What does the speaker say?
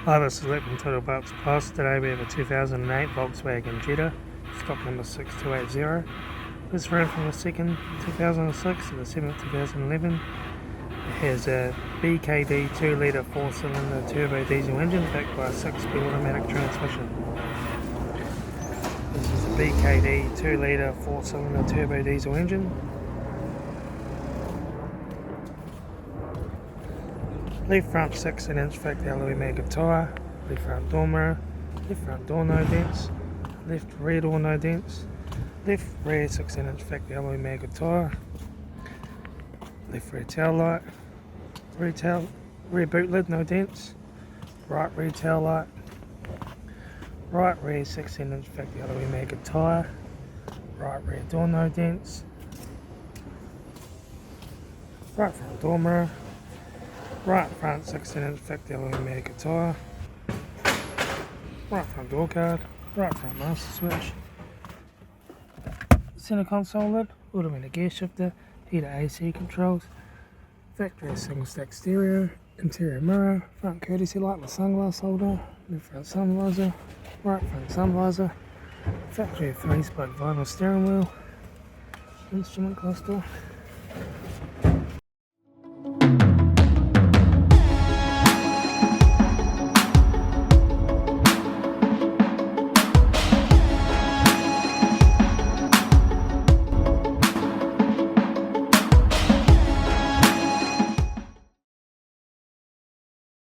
Hi, this is Letman Total Parts Plus. Today we have a 2008 Volkswagen Jetta, stock number 6280. This ran from the 2nd 2006 to the 7th 2011. It has a BKD 2-litre 4-cylinder turbo diesel engine backed by a 6-speed automatic transmission. This is a BKD 2-litre 4-cylinder turbo diesel engine. Left front 16-inch factory alloy maggot tyre, left front door mirror, left front door no dents, left rear door no dents, left rear 16-inch factory alloy maggot tyre, left rear tail light, rear boot lid no dents, right rear tail light, right rear 16-inch factory alloy maggot tyre, right rear door no dents, right front door mirror, right front 16-inch factory alloy maggot tyre, right front door card, right front master switch, centre console lid, automatic gear shifter, heater AC controls, factory single stack stereo, interior mirror, front courtesy light with sunglass holder, left front sun visor, right front sun visor, factory 3-spoke vinyl steering wheel, instrument cluster.